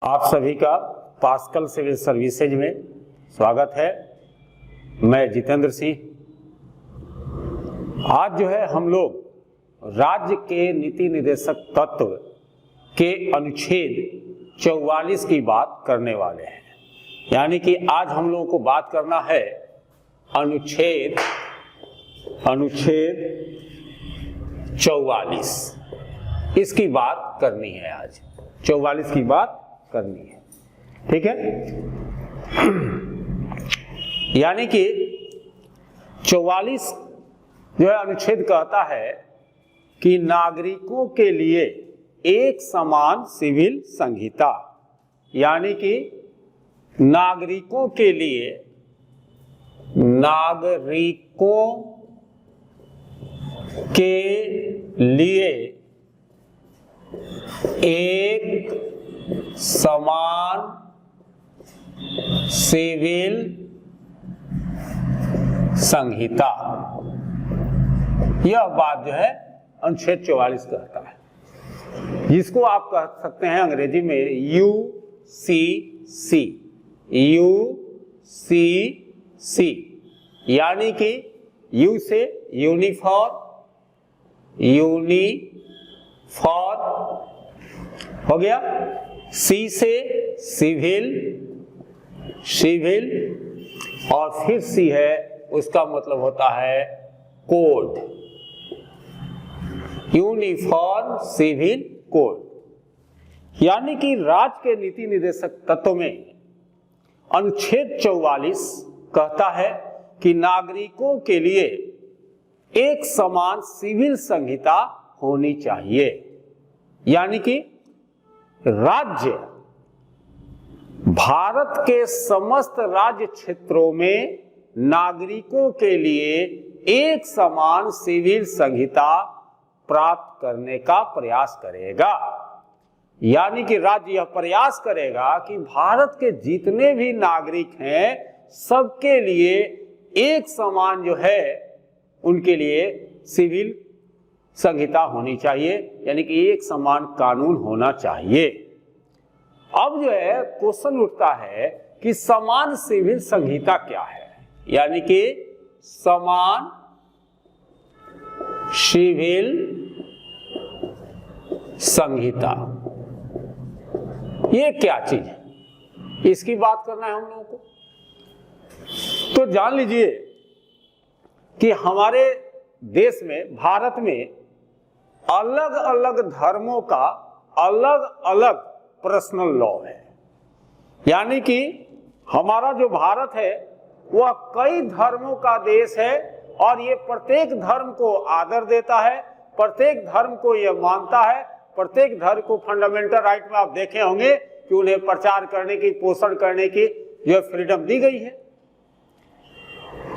आप सभी का पास्कल सिविल सर्विसेज में स्वागत है। मैं जितेंद्र सिंह। आज जो है हम लोग राज्य के नीति निर्देशक तत्व के अनुच्छेद 44 की बात करने वाले हैं। यानी कि आज हम लोगों को बात करना है अनुच्छेद 44, इसकी बात करनी है। आज 44 की बात करनी है, ठीक है। यानी कि 44 जो है अनुच्छेद कहता है कि नागरिकों के लिए एक समान सिविल संहिता, यानी कि नागरिकों के लिए एक समान सिविल संहिता, यह बात जो है अनुच्छेद 44 कहता है, जिसको आप कह सकते हैं अंग्रेजी में UCC, यानी कि U से यूनिफॉर्म हो गया, C से सिविल, और फिर C है, उसका मतलब होता है कोड, यूनिफॉर्म सिविल कोड। यानी कि राज्य के नीति निर्देशक तत्व में अनुच्छेद 44 कहता है कि नागरिकों के लिए एक समान सिविल संहिता होनी चाहिए। यानी कि राज्य भारत के समस्त राज्य क्षेत्रों में नागरिकों के लिए एक समान सिविल संहिता प्राप्त करने का प्रयास करेगा। यानी कि राज्य यह प्रयास करेगा कि भारत के जितने भी नागरिक हैं सबके लिए एक समान जो है उनके लिए सिविल संहिता होनी चाहिए, यानी कि एक समान कानून होना चाहिए। अब जो है क्वेश्चन उठता है कि समान सिविल संहिता क्या है, यानी कि समान सिविल संहिता ये क्या चीज है, इसकी बात करना है हम लोगों को। तो जान लीजिए कि हमारे देश में, भारत में अलग अलग धर्मों का अलग अलग पर्सनल लॉ है। यानी कि हमारा जो भारत है वह कई धर्मों का देश है और ये प्रत्येक धर्म को आदर देता है, प्रत्येक धर्म को यह मानता है, प्रत्येक धर्म को फंडामेंटल राइट में आप देखे होंगे कि उन्हें प्रचार करने की, पोषण करने की जो फ्रीडम दी गई है।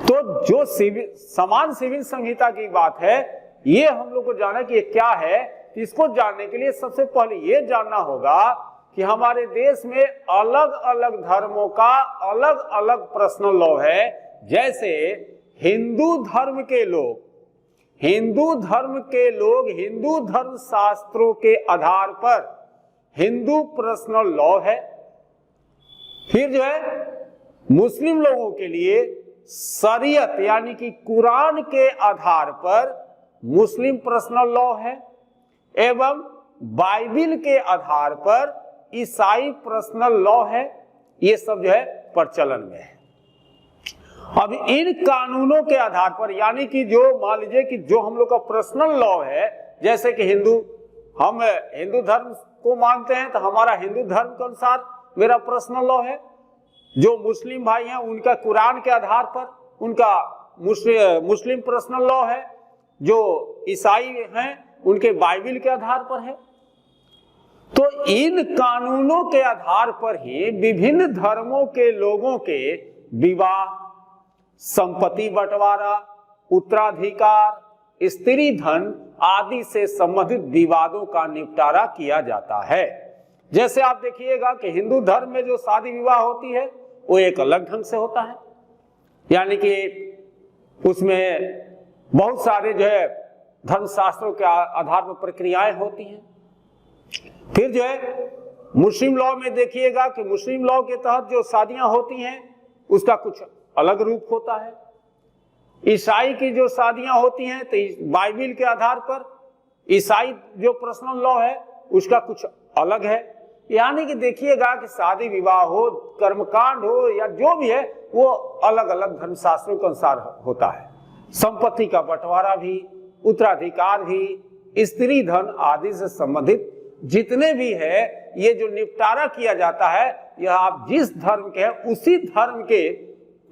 तो जो समान सिविल संहिता की बात है, ये हम लोग को जाना कि ये क्या है। इसको जानने के लिए सबसे पहले ये जानना होगा कि हमारे देश में अलग अलग धर्मों का अलग अलग पर्सनल लॉ है। जैसे हिंदू धर्म के लोग हिंदू धर्म शास्त्रों के आधार पर हिंदू पर्सनल लॉ है। फिर जो है मुस्लिम लोगों के लिए शरीयत यानी कि कुरान के आधार पर मुस्लिम पर्सनल लॉ है, एवं बाइबिल के आधार पर ईसाई पर्सनल लॉ है। ये सब जो है प्रचलन में है। अब इन कानूनों के आधार पर, यानी कि जो मान लीजिए कि जो हम लोग का पर्सनल लॉ है, जैसे कि हम हिंदू धर्म को मानते हैं तो हमारा हिंदू धर्म के अनुसार मेरा पर्सनल लॉ है। जो मुस्लिम भाई हैं उनका कुरान के आधार पर उनका मुस्लिम पर्सनल लॉ है। जो ईसाई हैं उनके बाइबिल के आधार पर है। तो इन कानूनों के आधार पर ही विभिन्न धर्मों के लोगों के विवाह, संपत्ति बंटवारा, उत्तराधिकार, स्त्री धन आदि से संबंधित विवादों का निपटारा किया जाता है। जैसे आप देखिएगा कि हिंदू धर्म में जो शादी विवाह होती है वो एक अलग ढंग से होता है, यानी कि उसमें बहुत सारे जो है धर्मशास्त्रों के आधार पर प्रक्रियाएं होती हैं। फिर जो है मुस्लिम लॉ में देखिएगा कि मुस्लिम लॉ के तहत जो शादियां होती हैं उसका कुछ अलग रूप होता है। ईसाई की जो शादियां होती हैं तो बाइबिल के आधार पर ईसाई जो पर्सनल लॉ है उसका कुछ अलग है। यानी कि देखिएगा कि शादी विवाह हो, कर्मकांड हो या जो भी है वो अलग अलग धर्मशास्त्रों के अनुसार होता है। संपत्ति का बंटवारा भी, उत्तराधिकार भी, स्त्री धन आदि से संबंधित जितने भी है ये जो निपटारा किया जाता है यह आप जिस धर्म के हैं उसी धर्म के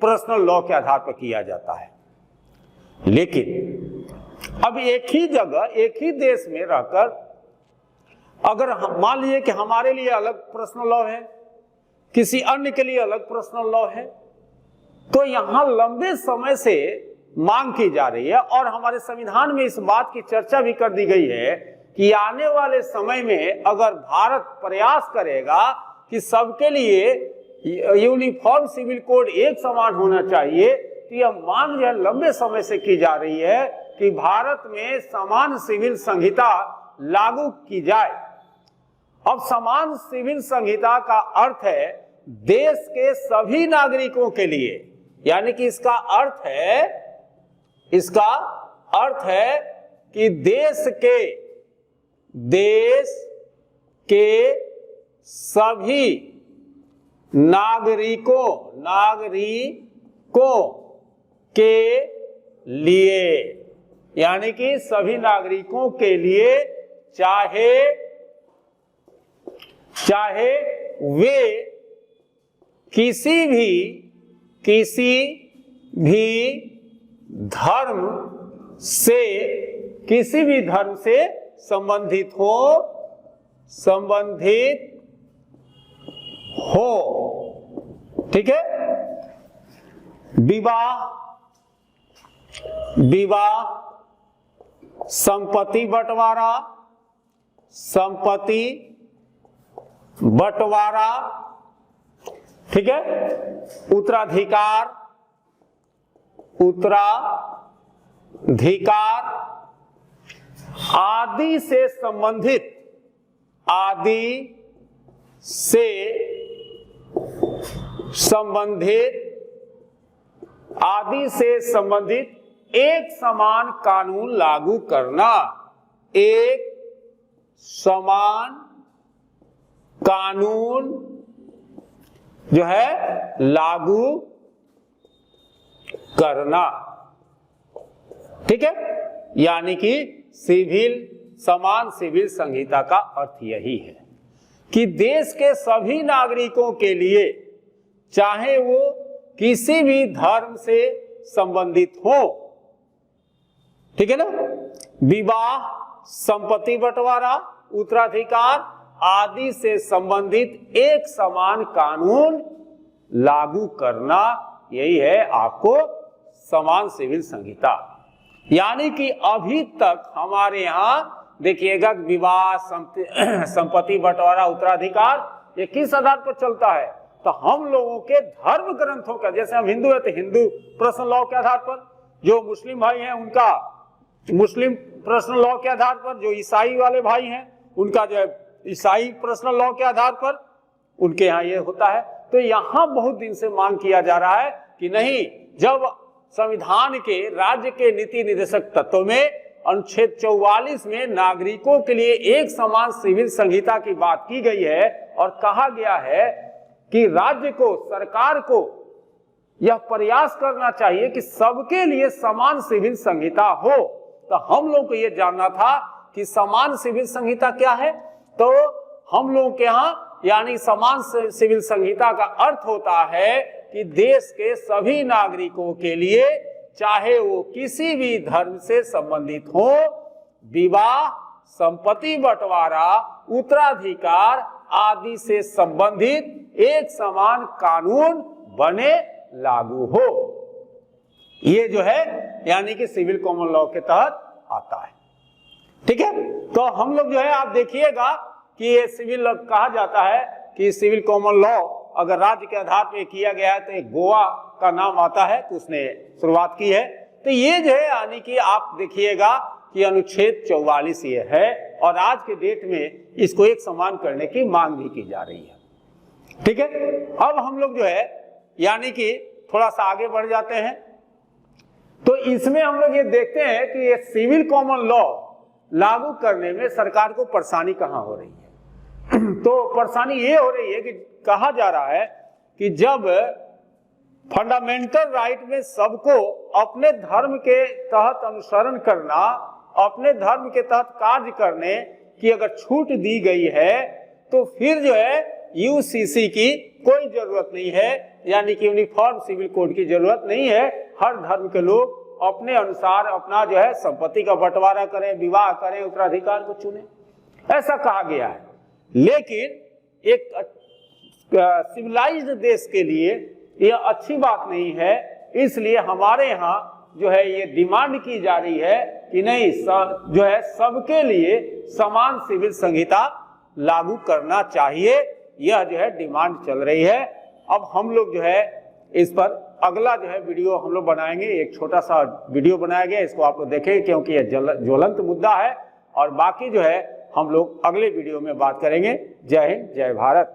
पर्सनल लॉ के आधार पर किया जाता है। लेकिन अब एक ही जगह एक ही देश में रहकर अगर मान लीजिए कि हमारे लिए अलग पर्सनल लॉ है, किसी अन्य के लिए अलग पर्सनल लॉ है, तो यहां लंबे समय से मांग की जा रही है और हमारे संविधान में इस बात की चर्चा भी कर दी गई है कि आने वाले समय में अगर भारत प्रयास करेगा कि सबके लिए यूनिफॉर्म सिविल कोड एक समान होना चाहिए, तो यह मांग जो है लंबे समय से की जा रही है कि भारत में समान सिविल संहिता लागू की जाए। अब समान सिविल संहिता का अर्थ है देश के सभी नागरिकों के लिए, यानी कि इसका अर्थ है कि देश के सभी नागरिकों के लिए, यानी कि सभी नागरिकों के लिए चाहे वे किसी भी धर्म से संबंधित हो। ठीक है। विवाह, संपत्ति बंटवारा, ठीक है, उत्तराधिकार आदि से संबंधित एक समान कानून लागू करना, एक समान कानून जो है लागू करना। ठीक है। यानी कि समान सिविल संहिता का अर्थ यही है कि देश के सभी नागरिकों के लिए चाहे वो किसी भी धर्म से संबंधित हो, ठीक है ना, विवाह, संपत्ति बंटवारा, उत्तराधिकार आदि से संबंधित एक समान कानून लागू करना, यही है आपको समान सिविल संहिता। यानी कि अभी तक हमारे यहां देखिएगा विवाह, संपत्ति बंटवारा, उत्तराधिकार ये किस आधार पर चलता है, तो हम लोगों के धर्म ग्रंथों का, जैसे हम हिंदू है तो हिंदू पर्सनल लॉ के आधार पर, जो मुस्लिम भाई हैं उनका मुस्लिम पर्सनल लॉ के आधार पर, जो ईसाई वाले भाई हैं उनका जो है ईसाई पर्सनल लॉ के आधार पर उनके यहाँ ये होता है। तो यहाँ बहुत दिन से मांग किया जा रहा है कि नहीं, जब संविधान के राज्य के नीति निर्देशक तत्वों में अनुच्छेद 44 में नागरिकों के लिए एक समान सिविल संहिता की बात की गई है और कहा गया है कि राज्य को, सरकार को यह प्रयास करना चाहिए कि सबके लिए समान सिविल संहिता हो। तो हम लोग को यह जानना था कि समान सिविल संहिता क्या है। तो हम लोग के यहाँ यानी समान सिविल संहिता का अर्थ होता है कि देश के सभी नागरिकों के लिए, चाहे वो किसी भी धर्म से संबंधित हो, विवाह, संपत्ति बंटवारा, उत्तराधिकार आदि से संबंधित एक समान कानून बने, लागू हो। ये जो है यानी कि सिविल कॉमन लॉ के तहत आता है। ठीक है। तो हम लोग जो है आप देखिएगा कि ये सिविल कहा जाता है कि सिविल कॉमन लॉ अगर राज्य के आधार पर किया गया है तो एक गोवा का नाम आता है, तो उसने शुरुआत की है। तो ये जो है यानी कि आप देखिएगा कि अनुच्छेद 44 ये है, और आज के डेट में इसको एक समान करने की मांग भी की जा रही है। ठीक है, अब हम लोग जो है यानी कि थोड़ा सा आगे बढ़ जाते हैं। तो इसमें हम लोग ये देखते हैं कि ये सिविल कॉमन लॉ लागू करने में सरकार को परेशानी कहां हो रही है। तो परेशानी ये हो रही है कि कहा जा रहा है कि जब फंडामेंटल राइट में सबको अपने धर्म के तहत अनुसरण करना, अपने धर्म के तहत कार्य करने की अगर छूट दी गई है, तो फिर जो है यूसीसी की कोई जरूरत नहीं है, यानी कि यूनिफॉर्म सिविल कोड की जरूरत नहीं है। हर धर्म के लोग अपने अनुसार अपना जो है संपत्ति का बंटवारा करें, विवाह करें, उत्तराधिकार को चुनें, ऐसा कहा गया है। लेकिन एक सिविलाइज्ड देश के लिए यह अच्छी बात नहीं है, इसलिए हमारे यहाँ जो है ये डिमांड की जा रही है कि नहीं, जो है सबके लिए समान सिविल संहिता लागू करना चाहिए। यह जो है डिमांड चल रही है। अब हम लोग जो है इस पर अगला जो है वीडियो हम लोग बनाएंगे, एक छोटा सा वीडियो बनाया गया, इसको आप लोग देखेंगे क्योंकि यह ज्वलंत मुद्दा है। और बाकी जो है हम लोग अगले वीडियो में बात करेंगे। जय हिंद, जय भारत।